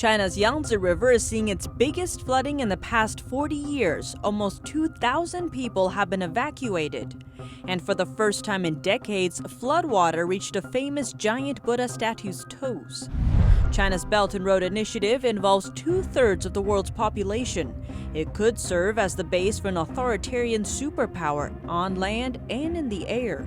China's Yangtze River is seeing its biggest flooding in the past 40 years. Almost 2,000 people have been evacuated. And for the first time in decades, floodwater reached a famous giant Buddha statue's toes. China's Belt and Road Initiative involves 2/3 of the world's population. It could serve as the base for an authoritarian superpower on land and in the air.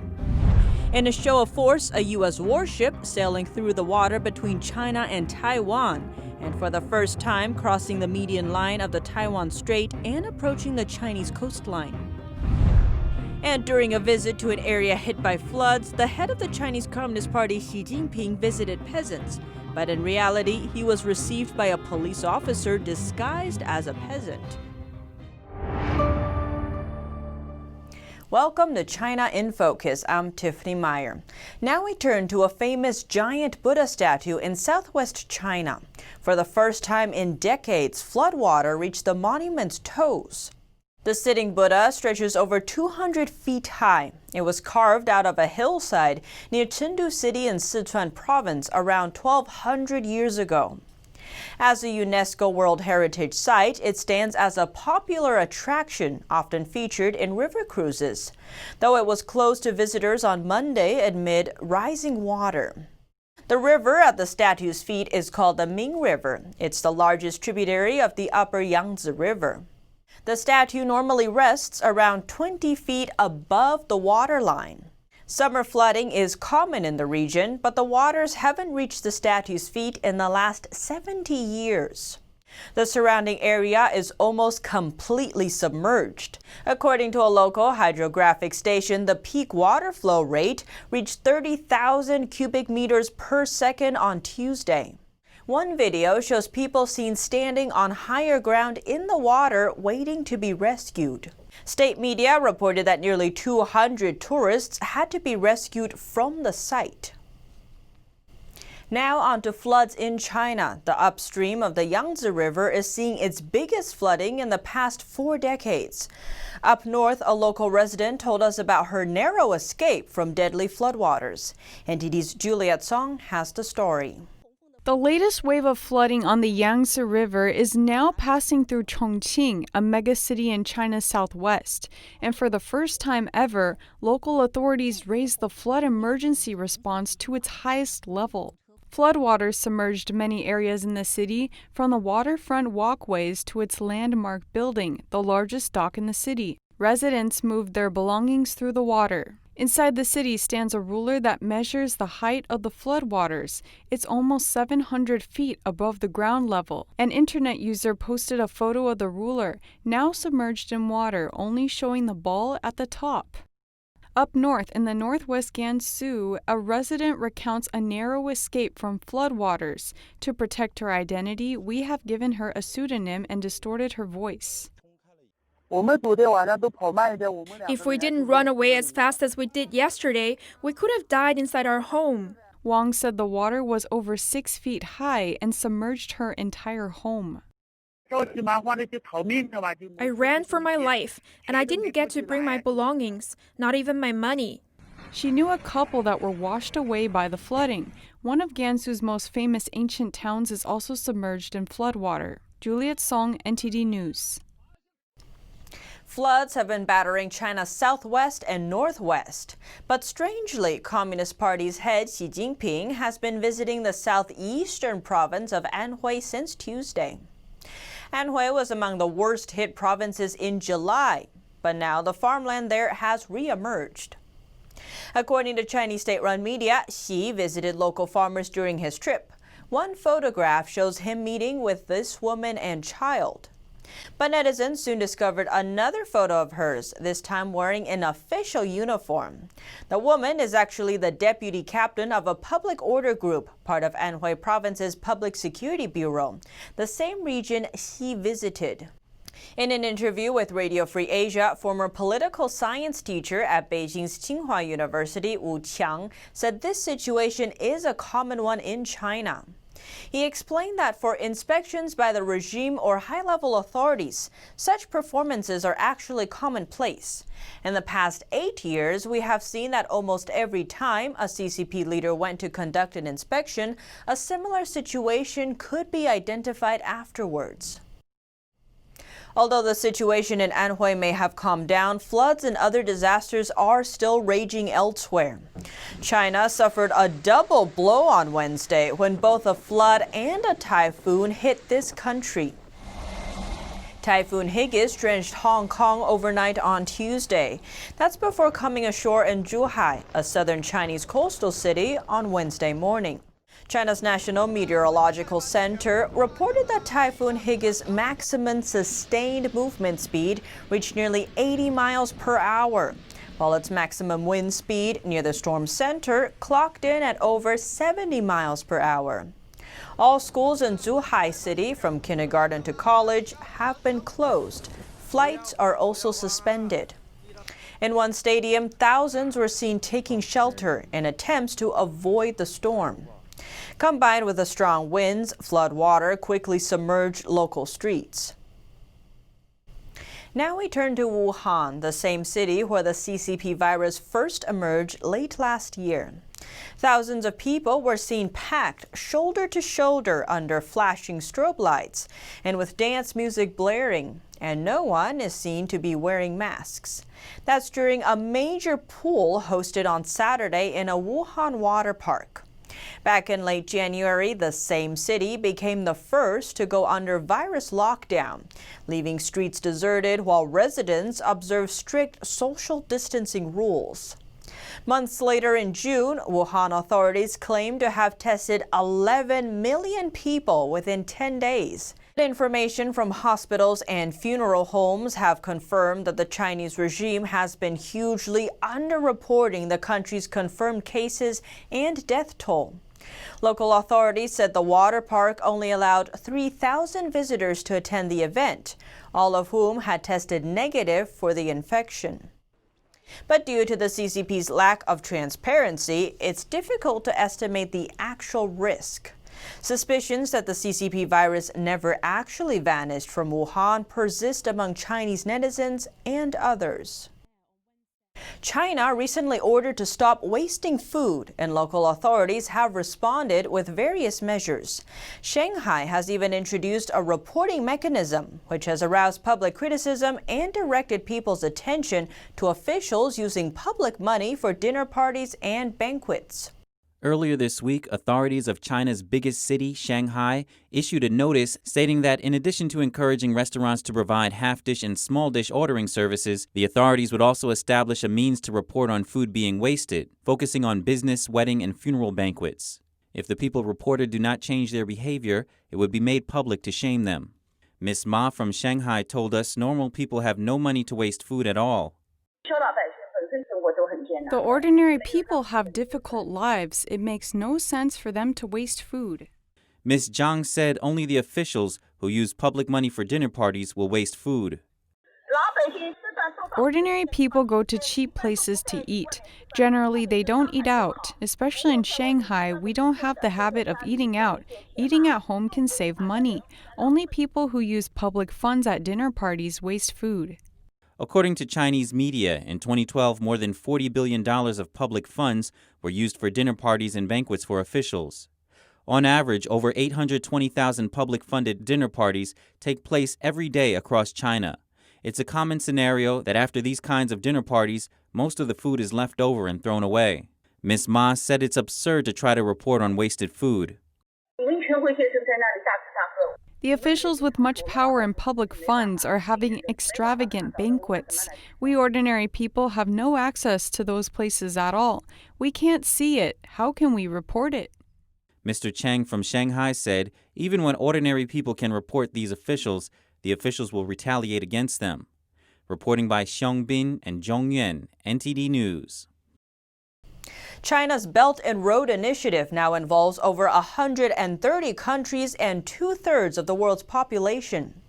In a show of force, a U.S. warship sailing through the water between China and Taiwan, and for the first time crossing the median line of the Taiwan Strait and approaching the Chinese coastline. And during a visit to an area hit by floods, the head of the Chinese Communist Party, Xi Jinping, visited peasants. But in reality, he was received by a police officer disguised as a peasant. Welcome to China in Focus. I'm Tiffany Meyer. Now we turn to a famous giant Buddha statue in southwest China. For the first time in decades, floodwater reached the monument's toes. The sitting Buddha stretches over 200 feet high. It was carved out of a hillside near Chengdu City in Sichuan Province around 1,200 years ago. As a UNESCO World Heritage Site, it stands as a popular attraction, often featured in river cruises, though it was closed to visitors on Monday amid rising water. The river at the statue's feet is called the Ming River. It's the largest tributary of the upper Yangtze River. The statue normally rests around 20 feet above the waterline. Summer flooding is common in the region, but the waters haven't reached the statue's feet in the last 70 years. The surrounding area is almost completely submerged. According to a local hydrographic station, the peak water flow rate reached 30,000 cubic meters per second on Tuesday. One video shows people seen standing on higher ground in the water waiting to be rescued. State media reported that nearly 200 tourists had to be rescued from the site. Now on to floods in China. The upstream of the Yangtze River is seeing its biggest flooding in the past 4 decades. Up north, a local resident told us about her narrow escape from deadly floodwaters. NTD's Juliet Song has the story. The latest wave of flooding on the Yangtze River is now passing through Chongqing, a megacity in China's southwest. And for the first time ever, local authorities raised the flood emergency response to its highest level. Floodwaters submerged many areas in the city, from the waterfront walkways to its landmark building, the largest dock in the city. Residents moved their belongings through the water. Inside the city stands a ruler that measures the height of the floodwaters. It's almost 700 feet above the ground level. An internet user posted a photo of the ruler, now submerged in water, only showing the ball at the top. Up north in the northwest Gansu, a resident recounts a narrow escape from floodwaters. To protect her identity, we have given her a pseudonym and distorted her voice. If we didn't run away as fast as we did yesterday, we could have died inside our home. Wang said the water was over 6 feet high and submerged her entire home. I ran for my life, and I didn't get to bring my belongings, not even my money. She knew a couple that were washed away by the flooding. One of Gansu's most famous ancient towns is also submerged in floodwater. Juliet Song, NTD News. Floods have been battering China's southwest and northwest. But strangely, Communist Party's head Xi Jinping has been visiting the southeastern province of Anhui since Tuesday. Anhui was among the worst-hit provinces in July, but now the farmland there has re-emerged. According to Chinese state-run media, Xi visited local farmers during his trip. One photograph shows him meeting with this woman and child. But netizens soon discovered another photo of hers, this time wearing an official uniform. The woman is actually the deputy captain of a public order group, part of Anhui Province's Public Security Bureau, the same region he visited. In an interview with Radio Free Asia, former political science teacher at Beijing's Tsinghua University, Wu Qiang, said this situation is a common one in China. He explained that for inspections by the regime or high-level authorities, such performances are actually commonplace. In the past 8 years, we have seen that almost every time a CCP leader went to conduct an inspection, a similar situation could be identified afterwards. Although the situation in Anhui may have calmed down, floods and other disasters are still raging elsewhere. China suffered a double blow on Wednesday when both a flood and a typhoon hit this country. Typhoon Higgs drenched Hong Kong overnight on Tuesday. That's before coming ashore in Zhuhai, a southern Chinese coastal city, on Wednesday morning. China's National Meteorological Center reported that Typhoon Higgs' maximum sustained movement speed reached nearly 80 miles per hour, while its maximum wind speed near the storm center clocked in at over 70 miles per hour. All schools in Zhuhai City, from kindergarten to college, have been closed. Flights are also suspended. In one stadium, thousands were seen taking shelter in attempts to avoid the storm. Combined with the strong winds, floodwater quickly submerged local streets. Now we turn to Wuhan, the same city where the CCP virus first emerged late last year. Thousands of people were seen packed shoulder to shoulder under flashing strobe lights and with dance music blaring, and no one is seen to be wearing masks. That's during a major pool hosted on Saturday in a Wuhan water park. Back in late January, the same city became the first to go under virus lockdown, leaving streets deserted while residents observed strict social distancing rules. Months later in June, Wuhan authorities claimed to have tested 11 million people within 10 days. Information from hospitals and funeral homes have confirmed that the Chinese regime has been hugely underreporting the country's confirmed cases and death toll. Local authorities said the water park only allowed 3,000 visitors to attend the event, all of whom had tested negative for the infection. But due to the CCP's lack of transparency, it's difficult to estimate the actual risk. Suspicions that the CCP virus never actually vanished from Wuhan persist among Chinese netizens and others. China recently ordered to stop wasting food, and local authorities have responded with various measures. Shanghai has even introduced a reporting mechanism, which has aroused public criticism and directed people's attention to officials using public money for dinner parties and banquets. Earlier this week, authorities of China's biggest city, Shanghai, issued a notice stating that in addition to encouraging restaurants to provide half-dish and small-dish ordering services, the authorities would also establish a means to report on food being wasted, focusing on business, wedding, and funeral banquets. If the people reported do not change their behavior, it would be made public to shame them. Ms. Ma from Shanghai told us normal people have no money to waste food at all. The ordinary people have difficult lives. It makes no sense for them to waste food. Ms. Zhang said only the officials who use public money for dinner parties will waste food. Ordinary people go to cheap places to eat. Generally, they don't eat out. Especially in Shanghai, we don't have the habit of eating out. Eating at home can save money. Only people who use public funds at dinner parties waste food. According to Chinese media, in 2012, more than $40 billion of public funds were used for dinner parties and banquets for officials. On average, over 820,000 public-funded dinner parties take place every day across China. It's a common scenario that after these kinds of dinner parties, most of the food is left over and thrown away. Ms. Ma said it's absurd to try to report on wasted food. The officials with much power and public funds are having extravagant banquets. We ordinary people have no access to those places at all. We can't see it. How can we report it? Mr. Cheng from Shanghai said even when ordinary people can report these officials, the officials will retaliate against them. Reporting by Xiangbin and Zhongyuan, NTD News. China's Belt and Road Initiative now involves over 130 countries and 2/3 of the world's population.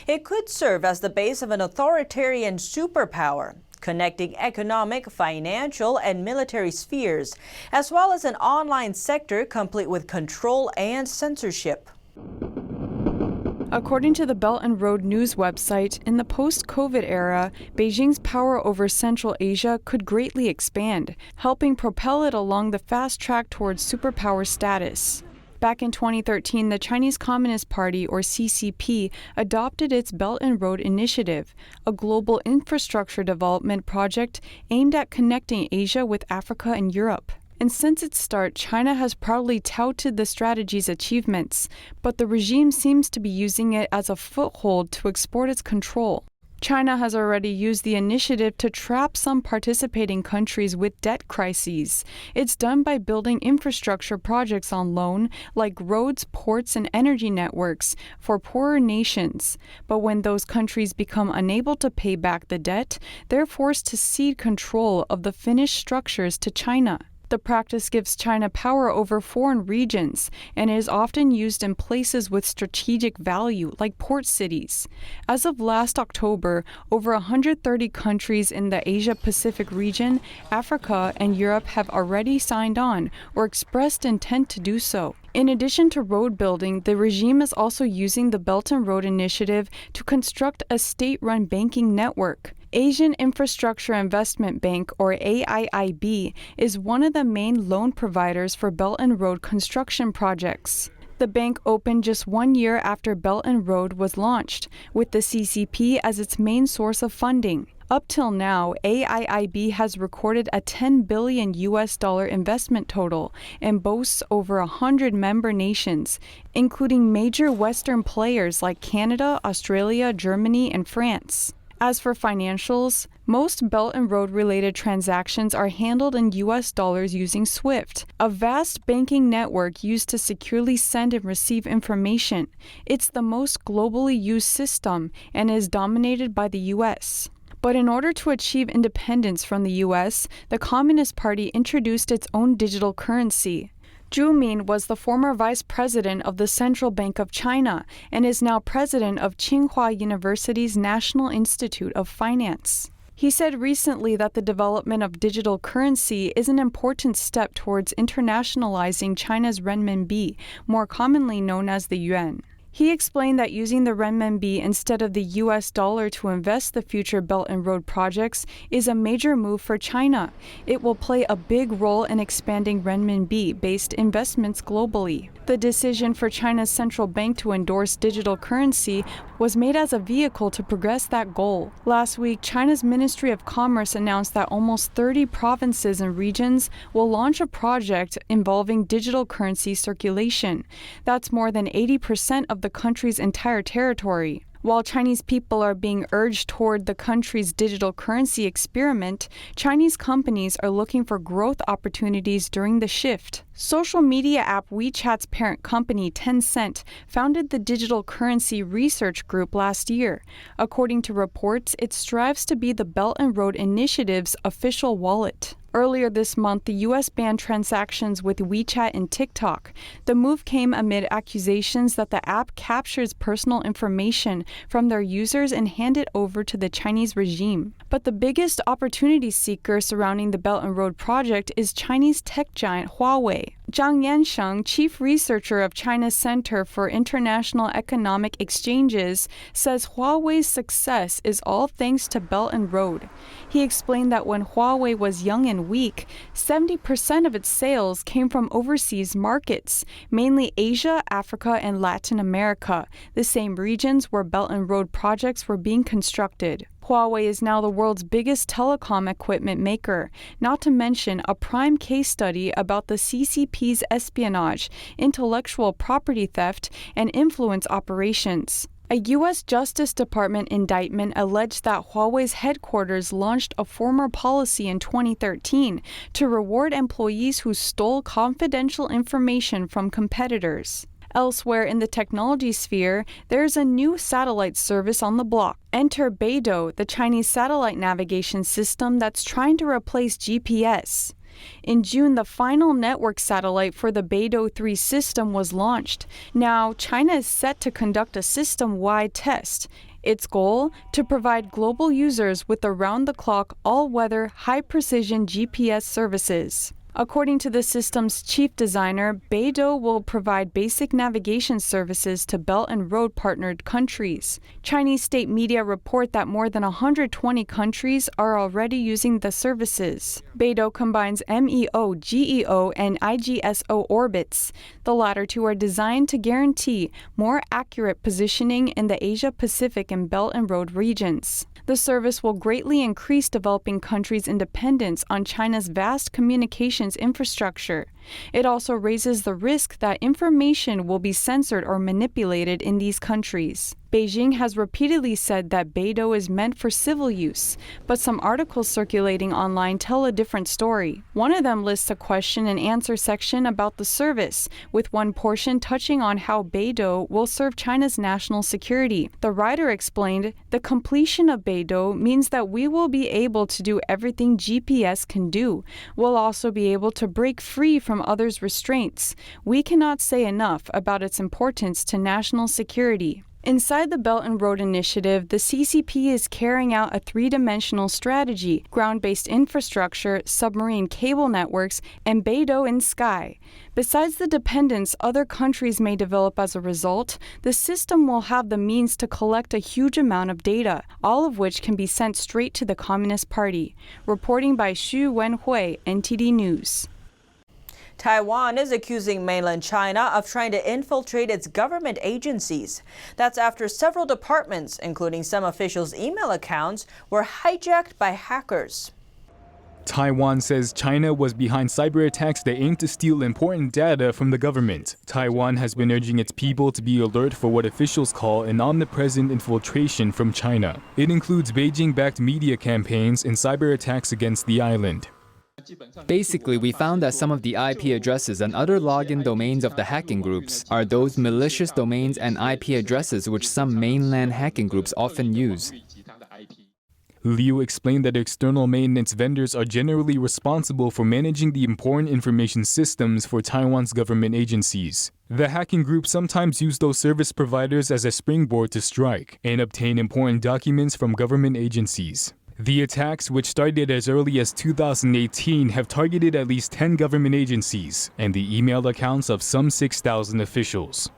It could serve as the base of an authoritarian superpower, connecting economic, financial, and military spheres, as well as an online sector complete with control and censorship. According to the Belt and Road News website, in the post-COVID era, Beijing's power over Central Asia could greatly expand, helping propel it along the fast track towards superpower status. Back in 2013, the Chinese Communist Party, or CCP, adopted its Belt and Road Initiative, a global infrastructure development project aimed at connecting Asia with Africa and Europe. And since its start, China has proudly touted the strategy's achievements, but the regime seems to be using it as a foothold to export its control. China has already used the initiative to trap some participating countries with debt crises. It's done by building infrastructure projects on loan, like roads, ports, and energy networks, for poorer nations. But when those countries become unable to pay back the debt, they're forced to cede control of the finished structures to China. The practice gives China power over foreign regions and is often used in places with strategic value, like port cities. As of last October, over 130 countries in the Asia-Pacific region, Africa, and Europe have already signed on or expressed intent to do so. In addition to road building, the regime is also using the Belt and Road Initiative to construct a state-run banking network. Asian Infrastructure Investment Bank, or AIIB, is one of the main loan providers for Belt and Road construction projects. The bank opened just 1 year after Belt and Road was launched, with the CCP as its main source of funding. Up till now, AIIB has recorded a $10 billion investment total and boasts over 100 member nations, including major Western players like Canada, Australia, Germany, and France. As for financials, most Belt and Road-related transactions are handled in U.S. dollars using SWIFT, a vast banking network used to securely send and receive information. It's the most globally used system and is dominated by the U.S. But in order to achieve independence from the U.S., the Communist Party introduced its own digital currency. Zhu Min was the former vice president of the Central Bank of China and is now president of Tsinghua University's National Institute of Finance. He said recently that the development of digital currency is an important step towards internationalizing China's renminbi, more commonly known as the yuan. He explained that using the renminbi instead of the U.S. dollar to invest the future Belt and Road projects is a major move for China. It will play a big role in expanding renminbi-based investments globally. The decision for China's central bank to endorse digital currency was made as a vehicle to progress that goal. Last week, China's Ministry of Commerce announced that almost 30 provinces and regions will launch a project involving digital currency circulation. That's more than 80% of the country's entire territory. While Chinese people are being urged toward the country's digital currency experiment, Chinese companies are looking for growth opportunities during the shift. Social media app WeChat's parent company, Tencent, founded the Digital Currency Research Group last year. According to reports, it strives to be the Belt and Road Initiative's official wallet. Earlier this month, the U.S. banned transactions with WeChat and TikTok. The move came amid accusations that the app captures personal information from their users and hands it over to the Chinese regime. But the biggest opportunity seeker surrounding the Belt and Road project is Chinese tech giant Huawei. Zhang Yansheng, chief researcher of China's Center for International Economic Exchanges, says Huawei's success is all thanks to Belt and Road. He explained that when Huawei was young and weak, 70% of its sales came from overseas markets, mainly Asia, Africa, and Latin America, the same regions where Belt and Road projects were being constructed. Huawei is now the world's biggest telecom equipment maker, not to mention a prime case study about the CCP's espionage, intellectual property theft, and influence operations. A U.S. Justice Department indictment alleged that Huawei's headquarters launched a former policy in 2013 to reward employees who stole confidential information from competitors. Elsewhere in the technology sphere, there's a new satellite service on the block. Enter Beidou, the Chinese satellite navigation system that's trying to replace GPS. In June, the final network satellite for the Beidou 3 system was launched. Now, China is set to conduct a system-wide test. Its goal? To provide global users with around-the-clock, all-weather, high-precision GPS services. According to the system's chief designer, Beidou will provide basic navigation services to Belt and Road partnered countries. Chinese state media report that more than 120 countries are already using the services. Beidou combines MEO, GEO, and IGSO orbits. The latter two are designed to guarantee more accurate positioning in the Asia-Pacific and Belt and Road regions. The service will greatly increase developing countries' independence on China's vast communications infrastructure. It also raises the risk that information will be censored or manipulated in these countries. Beijing has repeatedly said that Beidou is meant for civil use, but some articles circulating online tell a different story. One of them lists a question and answer section about the service, with one portion touching on how Beidou will serve China's national security. The writer explained, "The completion of Beidou means that we will be able to do everything GPS can do. We'll also be able to break free from others' restraints. We cannot say enough about its importance to national security." Inside the Belt and Road Initiative, the CCP is carrying out a three-dimensional strategy: ground-based infrastructure, submarine cable networks, and Beidou in sky. Besides the dependence other countries may develop as a result, the system will have the means to collect a huge amount of data, all of which can be sent straight to the Communist Party. Reporting by Xu Wenhui, NTD News. Taiwan is accusing mainland China of trying to infiltrate its government agencies. That's after several departments, including some officials' email accounts, were hijacked by hackers. Taiwan says China was behind cyber attacks that aim to steal important data from the government. Taiwan has been urging its people to be alert for what officials call an omnipresent infiltration from China. It includes Beijing-backed media campaigns and cyber attacks against the island. Basically, we found that some of the IP addresses and other login domains of the hacking groups are those malicious domains and IP addresses which some mainland hacking groups often use. Liu explained that external maintenance vendors are generally responsible for managing the important information systems for Taiwan's government agencies. The hacking groups sometimes use those service providers as a springboard to strike and obtain important documents from government agencies. The attacks, which started as early as 2018, have targeted at least 10 government agencies and the email accounts of some 6,000 officials.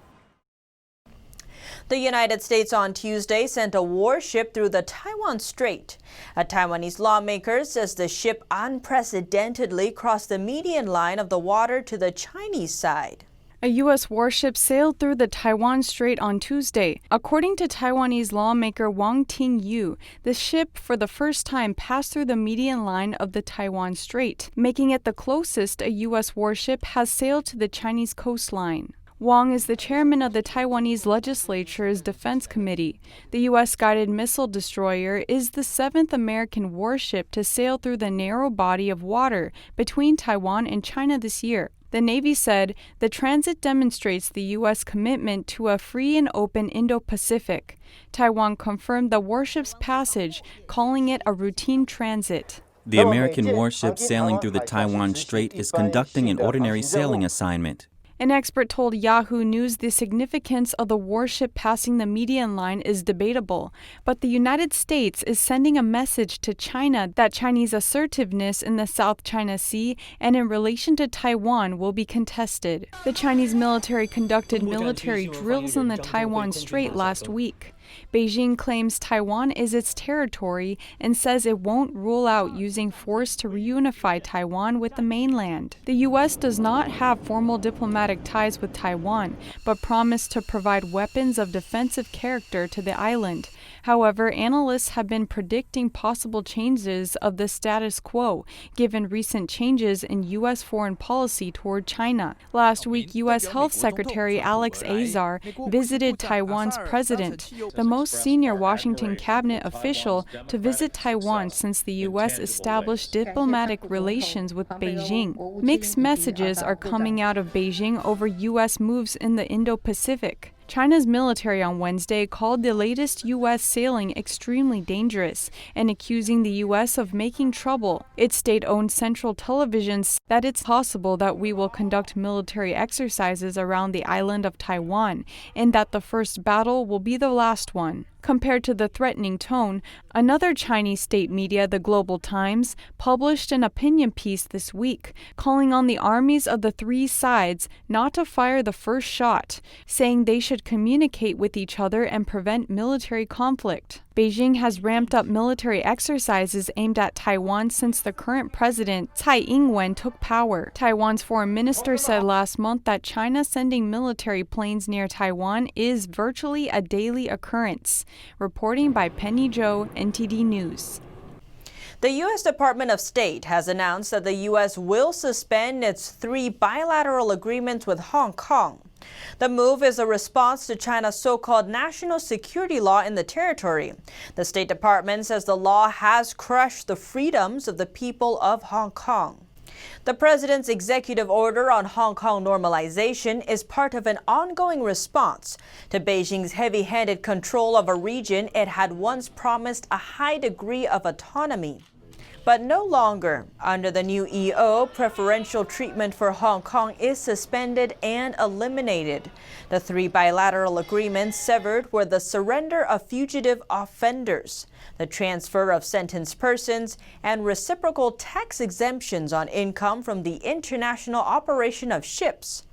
The United States on Tuesday sent a warship through the Taiwan Strait. A Taiwanese lawmaker says the ship unprecedentedly crossed the median line of the water to the Chinese side. A U.S. warship sailed through the Taiwan Strait on Tuesday. According to Taiwanese lawmaker Wang Ting-yu, the ship for the first time passed through the median line of the Taiwan Strait, making it the closest a U.S. warship has sailed to the Chinese coastline. Wang is the chairman of the Taiwanese legislature's Defense Committee. The U.S. guided missile destroyer is the seventh American warship to sail through the narrow body of water between Taiwan and China this year. The Navy said the transit demonstrates the U.S. commitment to a free and open Indo-Pacific. Taiwan confirmed the warship's passage, calling it a routine transit. The American warship sailing through the Taiwan Strait is conducting an ordinary sailing assignment. An expert told Yahoo News the significance of the warship passing the median line is debatable, but the United States is sending a message to China that Chinese assertiveness in the South China Sea and in relation to Taiwan will be contested. The Chinese military conducted military drills in the Taiwan Strait last week. Beijing claims Taiwan is its territory and says it won't rule out using force to reunify Taiwan with the mainland. The U.S. does not have formal diplomatic ties with Taiwan, but promised to provide weapons of defensive character to the island. However, analysts have been predicting possible changes of the status quo, given recent changes in U.S. foreign policy toward China. Last week, U.S. Health Secretary Alex Azar visited Taiwan's president, the most senior Washington cabinet official to visit Taiwan since the U.S. established diplomatic relations with Beijing. Mixed messages are coming out of Beijing over U.S. moves in the Indo-Pacific. China's military on Wednesday called the latest U.S. sailing extremely dangerous and accusing the U.S. of making trouble. Its state-owned central television said that it's possible that we will conduct military exercises around the island of Taiwan and that the first battle will be the last one. Compared to the threatening tone, another Chinese state media, the Global Times, published an opinion piece this week calling on the armies of the three sides not to fire the first shot, saying they should communicate with each other and prevent military conflict. Beijing has ramped up military exercises aimed at Taiwan since the current president, Tsai Ing-wen, took power. Taiwan's foreign minister said last month that China sending military planes near Taiwan is virtually a daily occurrence. Reporting by Penny Zhou, NTD News. The U.S. Department of State has announced that the U.S. will suspend its 3 bilateral agreements with Hong Kong. The move is a response to China's so-called national security law in the territory. The State Department says the law has crushed the freedoms of the people of Hong Kong. The president's executive order on Hong Kong normalization is part of an ongoing response to Beijing's heavy-handed control of a region it had once promised a high degree of autonomy. But no longer. Under the new EO, preferential treatment for Hong Kong is suspended and eliminated. The 3 bilateral agreements severed were the surrender of fugitive offenders, the transfer of sentenced persons, and reciprocal tax exemptions on income from the international operation of ships.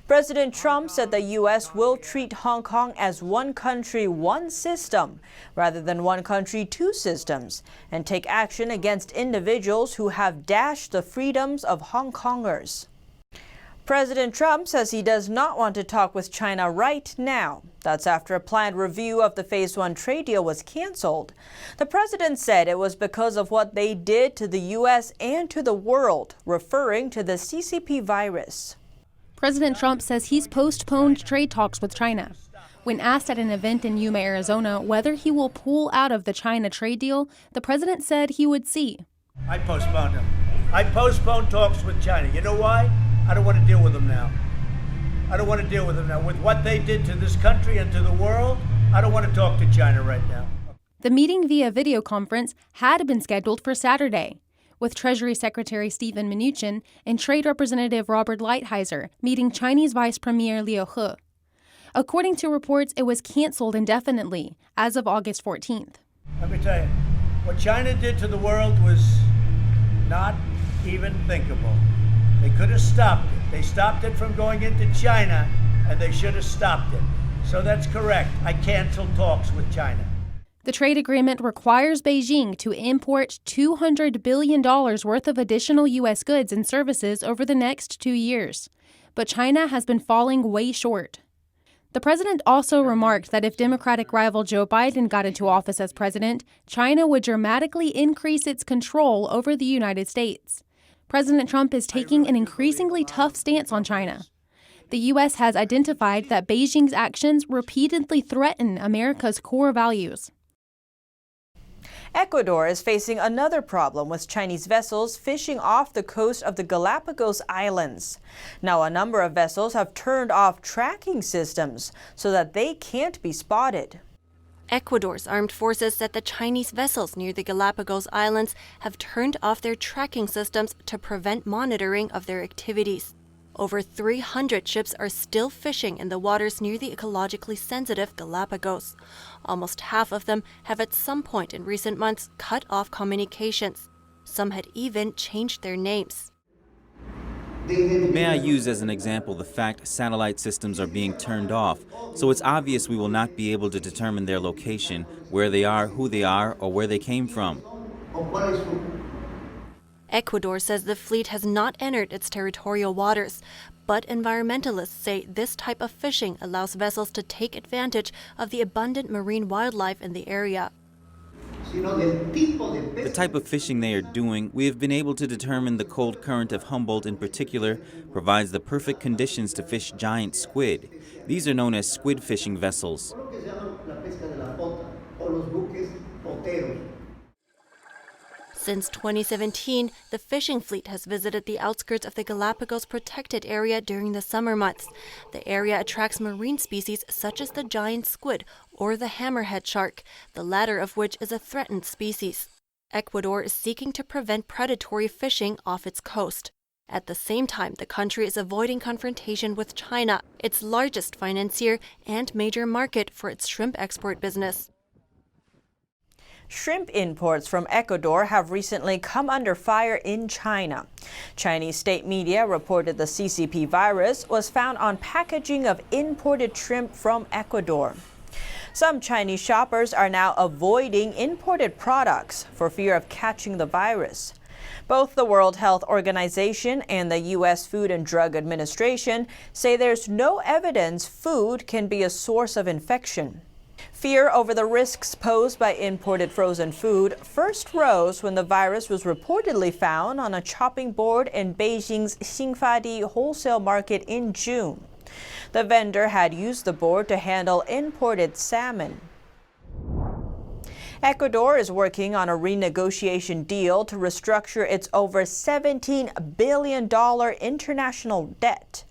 President Trump said the U.S. will treat Hong Kong as one country, one system, rather than one country, two systems, and take action against individuals who have dashed the freedoms of Hong Kongers. President Trump says he does not want to talk with China right now. That's after a planned review of the Phase 1 trade deal was canceled. The president said it was because of what they did to the U.S. and to the world, referring to the CCP virus. President Trump says he's postponed trade talks with China. When asked at an event in Yuma, Arizona, whether he will pull out of the China trade deal, the president said he would see. I postponed them. I postponed talks with China. You know why? I don't want to deal with them now. I don't want to deal with them now. With what they did to this country and to the world, I don't want to talk to China right now. The meeting via video conference had been scheduled for Saturday, with Treasury Secretary Steven Mnuchin and Trade Representative Robert Lighthizer meeting Chinese Vice Premier Liu He. According to reports, it was canceled indefinitely as of August 14th. Let me tell you, what China did to the world was not even thinkable. They could have stopped it. They stopped it from going into China, and they should have stopped it. So that's correct. I canceled talks with China. The trade agreement requires Beijing to import $200 billion worth of additional U.S. goods and services over the next 2 years. But China has been falling way short. The president also remarked that if Democratic rival Joe Biden got into office as president, China would dramatically increase its control over the United States. President Trump is taking an increasingly tough stance on China. The U.S. has identified that Beijing's actions repeatedly threaten America's core values. Ecuador is facing another problem with Chinese vessels fishing off the coast of the Galapagos Islands. Now, a number of vessels have turned off tracking systems so that they can't be spotted. Ecuador's armed forces said the Chinese vessels near the Galapagos Islands have turned off their tracking systems to prevent monitoring of their activities. Over 300 ships are still fishing in the waters near the ecologically sensitive Galapagos. Almost half of them have at some point in recent months cut off communications. Some had even changed their names. May I use as an example the fact satellite systems are being turned off, so it's obvious we will not be able to determine their location, where they are, who they are, or where they came from. Ecuador says the fleet has not entered its territorial waters, but environmentalists say this type of fishing allows vessels to take advantage of the abundant marine wildlife in the area. The type of fishing they are doing, we have been able to determine the cold current of Humboldt in particular provides the perfect conditions to fish giant squid. These are known as squid fishing vessels. Since 2017, the fishing fleet has visited the outskirts of the Galapagos protected area during the summer months. The area attracts marine species such as the giant squid or the hammerhead shark, the latter of which is a threatened species. Ecuador is seeking to prevent predatory fishing off its coast. At the same time, the country is avoiding confrontation with China, its largest financier and major market for its shrimp export business. Shrimp imports from Ecuador have recently come under fire in China. Chinese state media reported the CCP virus was found on packaging of imported shrimp from Ecuador. Some Chinese shoppers are now avoiding imported products for fear of catching the virus. Both the World Health Organization and the U.S. Food and Drug Administration say there's no evidence food can be a source of infection. Fear over the risks posed by imported frozen food first rose when the virus was reportedly found on a chopping board in Beijing's Xinfadi wholesale market in June. The vendor had used the board to handle imported salmon. Ecuador is working on a renegotiation deal to restructure its over $17 billion international debt.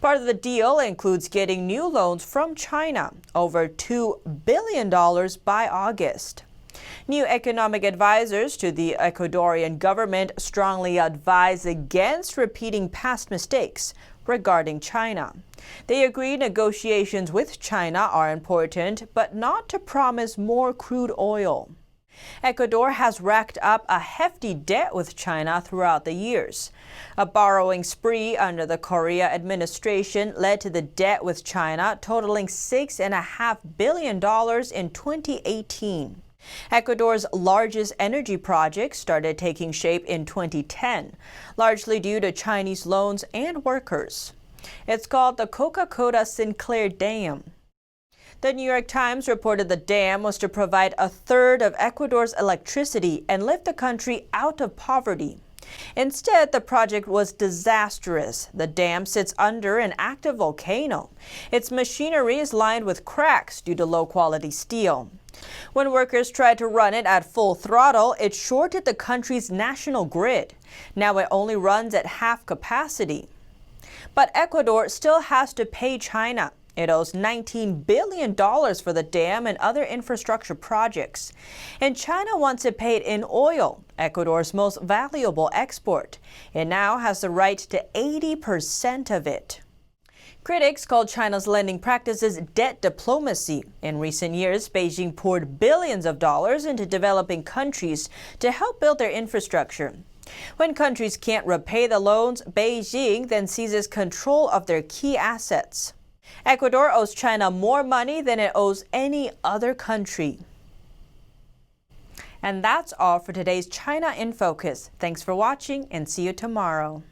Part of the deal includes getting new loans from China, over $2 billion by August. New economic advisors to the Ecuadorian government strongly advise against repeating past mistakes regarding China. They agree negotiations with China are important, but not to promise more crude oil. Ecuador has racked up a hefty debt with China throughout the years. A borrowing spree under the Korea administration led to the debt with China totaling $6.5 billion in 2018. Ecuador's largest energy project started taking shape in 2010, largely due to Chinese loans and workers. It's called the Coca-Cola Sinclair Dam. The New York Times reported the dam was to provide a third of Ecuador's electricity and lift the country out of poverty. Instead, the project was disastrous. The dam sits under an active volcano. Its machinery is lined with cracks due to low-quality steel. When workers tried to run it at full throttle, it shorted the country's national grid. Now it only runs at half capacity. But Ecuador still has to pay China. It owes $19 billion for the dam and other infrastructure projects. And China wants it paid in oil, Ecuador's most valuable export. It now has the right to 80% of it. Critics called China's lending practices debt diplomacy. In recent years, Beijing poured billions of dollars into developing countries to help build their infrastructure. When countries can't repay the loans, Beijing then seizes control of their key assets. Ecuador owes China more money than it owes any other country. And that's all for today's China in Focus. Thanks for watching and see you tomorrow.